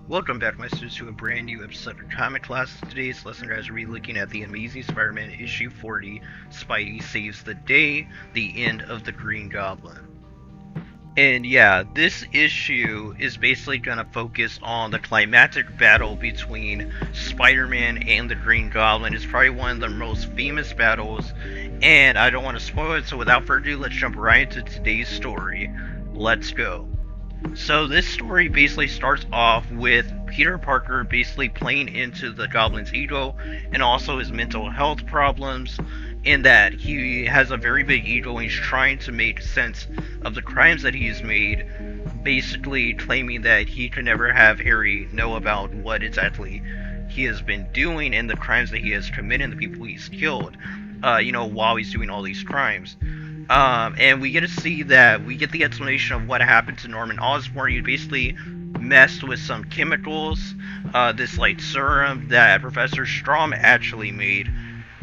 Welcome back, my students, to a brand new episode of Comic Class. Today's lesson, guys, we'll be looking at the Amazing Spider-Man issue 40, Spidey Saves the Day, the end of the Green Goblin. And yeah, this issue is basically going to focus on the climactic battle between Spider-Man and the Green Goblin. It's probably one of the most famous battles, and I don't want to spoil it, so without further ado, let's jump right into today's story. Let's go. So this story basically starts off with Peter Parker basically playing into the Goblin's ego and also his mental health problems, in that he has a very big ego and he's trying to make sense of the crimes that he's made, basically claiming that he could never have Harry know about what exactly he has been doing and the crimes that he has committed and the people he's killed, while he's doing all these crimes. And we get to see that we get the explanation of what happened to Norman Osborn. He basically messed with some chemicals, this like serum that Professor Strom actually made.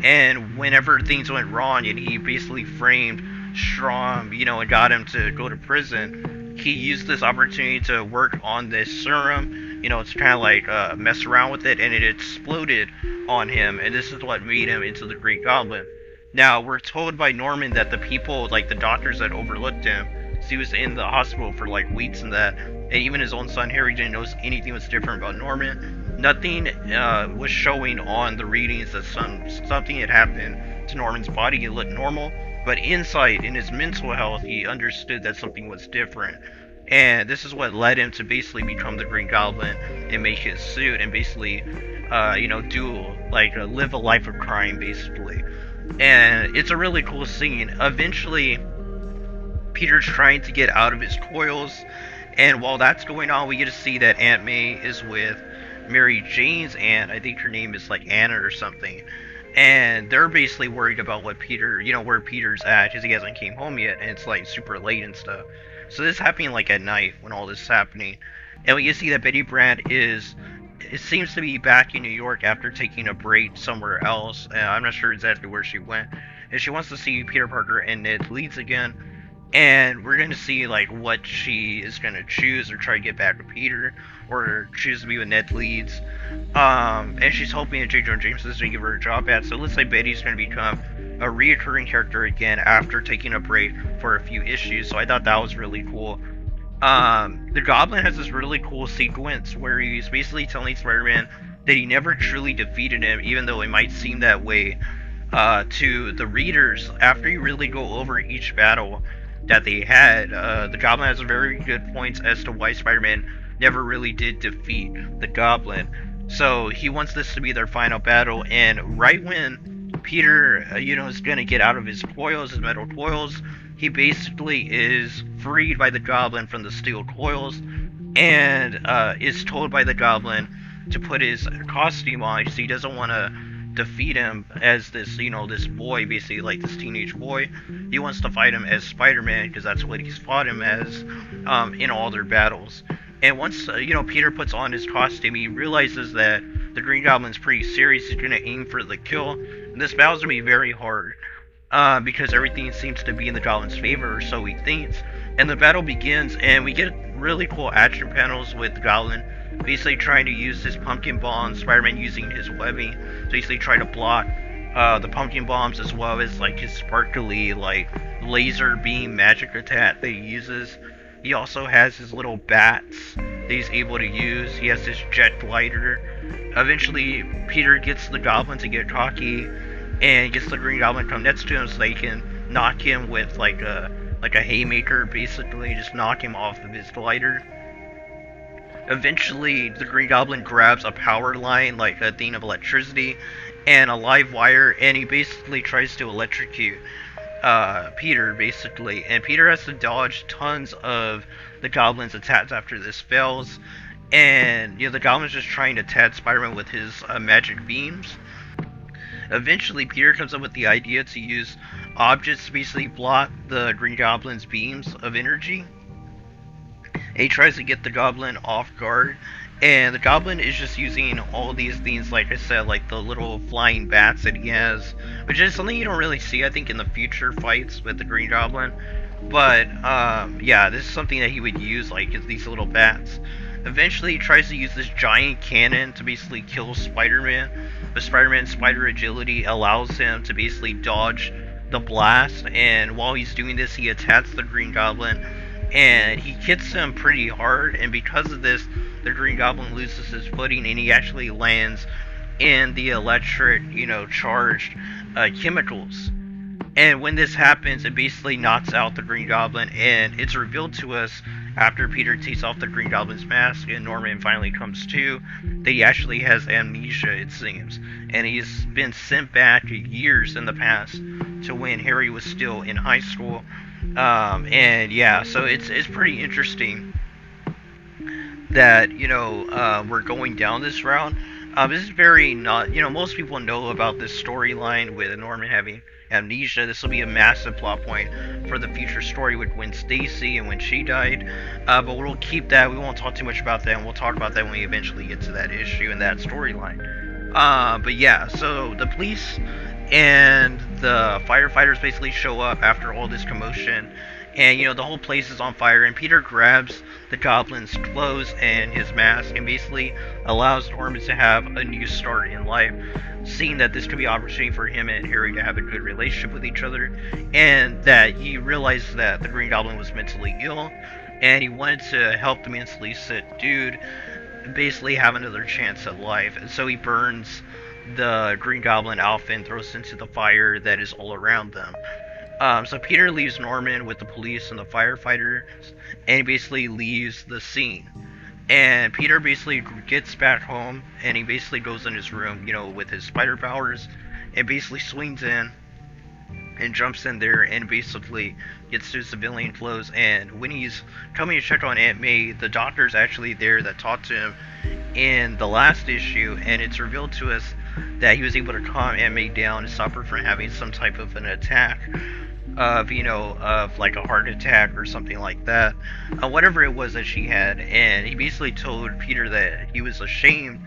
And whenever things went wrong and he basically framed Strom, and got him to go to prison, he used this opportunity to work on this serum, to kind of like mess around with it, and it exploded on him. And this is what made him into the Great Goblin. Now, we're told by Norman that the people, like the doctors that overlooked him, so he was in the hospital for like weeks and that, and even his own son Harry didn't notice anything was different about Norman. Nothing was showing on the readings that something had happened to Norman's body. He looked normal, but inside, in his mental health, he understood that something was different. And this is what led him to basically become the Green Goblin and make his suit and basically, live a life of crime, basically. And it's a really cool scene. Eventually, Peter's trying to get out of his coils, and while that's going on, we get to see that Aunt May is with Mary Jane's aunt. I think her name is like Anna or something. And they're basically worried about what Peter, where Peter's at, because he hasn't came home yet, and it's like super late and stuff. So this is happening like at night when all this is happening. And we get to see that Betty Brant it seems to be back in New York after taking a break somewhere else. I'm not sure exactly where she went. And she wants to see Peter Parker and Ned Leeds again. And we're going to see like what she is going to choose, or try to get back with Peter, or choose to be with Ned Leeds. And she's hoping that J. Jonah Jameson is going to give her a job at. So it looks like Betty's going to become a reoccurring character again after taking a break for a few issues. So I thought that was really cool. The Goblin has this really cool sequence where he's basically telling Spider-Man that he never truly defeated him, even though it might seem that way to the readers. After you really go over each battle that they had, the Goblin has very good points as to why Spider-Man never really did defeat the Goblin. So he wants this to be their final battle, and right when Peter, is going to get out of his coils, his metal coils, he basically is freed by the Goblin from the steel coils, and is told by the Goblin to put his costume on, so he doesn't want to defeat him as this, this boy, basically like this teenage boy. He wants to fight him as Spider-Man, because that's what he's fought him as in all their battles. And once, Peter puts on his costume, he realizes that the Green Goblin's pretty serious. He's going to aim for the kill. And this battle's going to be very hard. Because everything seems to be in the Goblin's favor, or so he thinks. And the battle begins, and we get really cool action panels with the Goblin basically trying to use his pumpkin bomb, Spider-Man using his webbing to basically try to block the pumpkin bombs, as well as like his sparkly like laser beam magic attack that he uses. He also has his little bats that he's able to use. He has his jet glider. Eventually, Peter gets the Goblin to get cocky and gets the Green Goblin to come next to him so they can knock him with like a haymaker, basically just knock him off of his glider. Eventually, the Green Goblin grabs a power line, like a thing of electricity, and a live wire, and he basically tries to electrocute Peter, basically. And Peter has to dodge tons of the Goblin's attacks after this fails. And, the Goblin's just trying to attack Spider-Man with his magic beams. Eventually, Peter comes up with the idea to use objects to basically block the Green Goblin's beams of energy. And he tries to get the Goblin off guard. And the Goblin is just using all these things, like I said, like the little flying bats that he has, which is something you don't really see, I think, in the future fights with the Green Goblin. But, yeah, this is something that he would use, like, is these little bats. Eventually, he tries to use this giant cannon to basically kill Spider-Man. But Spider-Man's spider agility allows him to basically dodge the blast, and while he's doing this, he attacks the Green Goblin, and he hits him pretty hard, and because of this, the Green Goblin loses his footing, and he actually lands in the electric, charged chemicals. And when this happens, it basically knocks out the Green Goblin, and it's revealed to us after Peter takes off the Green Goblin's mask and Norman finally comes to, that he actually has amnesia, it seems. And he's been sent back years in the past to when Harry was still in high school. And yeah, so it's pretty interesting that, we're going down this route. This is very not, most people know about this storyline with Norman having amnesia. This will be a massive plot point for the future story with Gwen Stacy and when she died. But we'll keep that. We won't talk too much about that, and we'll talk about that when we eventually get to that issue and that storyline. But yeah, so the police and the firefighters basically show up after all this commotion. And, the whole place is on fire, and Peter grabs the Goblin's clothes and his mask and basically allows Norman to have a new start in life, seeing that this could be an opportunity for him and Harry to have a good relationship with each other, and that he realized that the Green Goblin was mentally ill, and he wanted to help the mentally sick dude basically have another chance at life. And so he burns the Green Goblin outfit and throws it into the fire that is all around them. So Peter leaves Norman with the police and the firefighters, and he basically leaves the scene. And Peter basically gets back home, and he basically goes in his room, with his spider powers, and basically swings in and jumps in there and basically gets to civilian clothes. And when he's coming to check on Aunt May, the doctor's actually there that talked to him in the last issue, and it's revealed to us that he was able to calm Aunt May down and stop her from having some type of an attack of like a heart attack or something like that, whatever it was that she had. And he basically told Peter that he was ashamed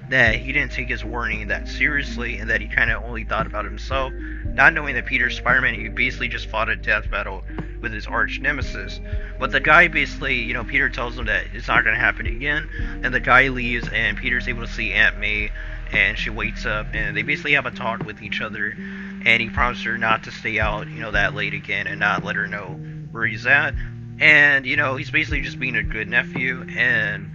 that he didn't take his warning that seriously, and that he kind of only thought about himself, not knowing that Peter's Spider-Man. He basically just fought a death battle with his arch nemesis. But the guy basically, Peter tells him that it's not going to happen again, and the guy leaves, and Peter's able to see Aunt May, and she wakes up, and they basically have a talk with each other, and he promised her not to stay out, that late again, and not let her know where he's at. And, he's basically just being a good nephew, and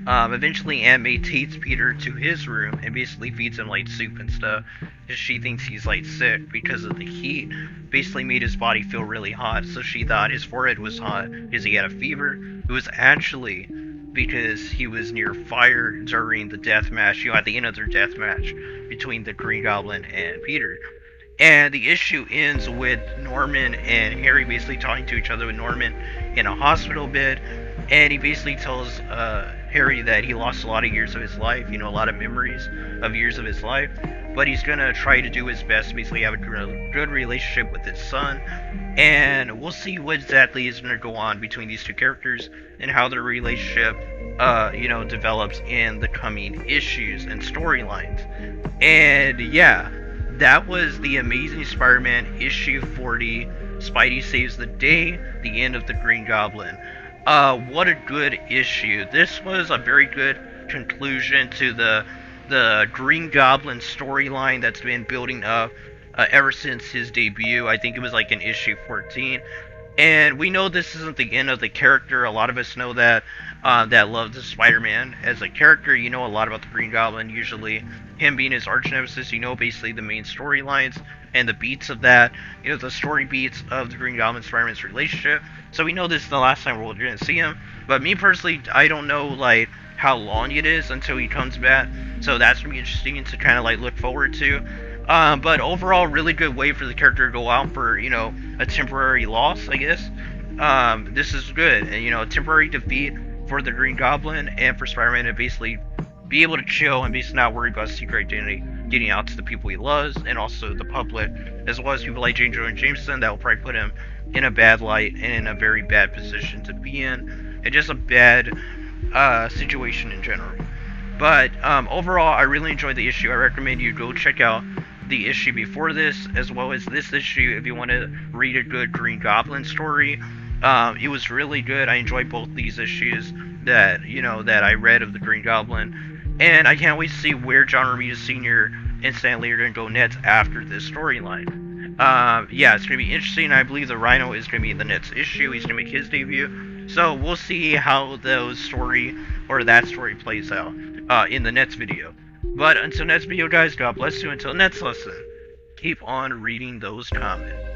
eventually Aunt May takes Peter to his room and basically feeds him like soup and stuff, because she thinks he's like sick because of the heat. Basically made his body feel really hot, so she thought his forehead was hot because he had a fever. It was actually because he was near fire during the death match, at the end of their death match between the Green Goblin and Peter. And the issue ends with Norman and Harry basically talking to each other, with Norman in a hospital bed, and he basically tells Harry that he lost a lot of years of his life, a lot of memories of years of his life, but he's gonna try to do his best to basically have a good relationship with his son. And we'll see what exactly is gonna go on between these two characters and how their relationship develops in the coming issues and storylines. And yeah, that was the Amazing Spider-Man issue 40, Spidey Saves the Day, the end of the Green Goblin. What a good issue. This was a very good conclusion to the Green Goblin storyline that's been building up ever since his debut. I think it was like in issue 14. And we know this isn't the end of the character. A lot of us know that, that love the Spider-Man as a character. A lot about the Green Goblin, usually him being his arch nemesis. Basically the main storylines and the beats of that, the story beats of the Green Goblin Spider-Man's relationship. So we know this is the last time we're going to see him. But me personally, I don't know like how long it is until he comes back. So that's going to be interesting to kind of like look forward to. But overall, really good way for the character to go out for, a temporary loss, I guess. This is good. And, a temporary defeat for the Green Goblin and for Spider-Man to basically be able to chill and basically not worry about his secret identity getting out to the people he loves and also the public, as well as people like Jane Jonah Jameson that will probably put him in a bad light and in a very bad position to be in, and just a bad situation in general. But overall, I really enjoyed the issue. I recommend you go check out the issue before this, as well as this issue, if you want to read a good Green Goblin story. It was really good. I enjoyed both these issues. that that I read of the Green Goblin, and I can't wait to see where John Romita Sr. and Stan Lee are going to go next after this storyline. Yeah, it's going to be interesting. I believe the Rhino is going to be in the next issue. He's going to make his debut. So we'll see how that story plays out in the next video. But until next video, guys, God bless you. Until next lesson, keep on reading those comments.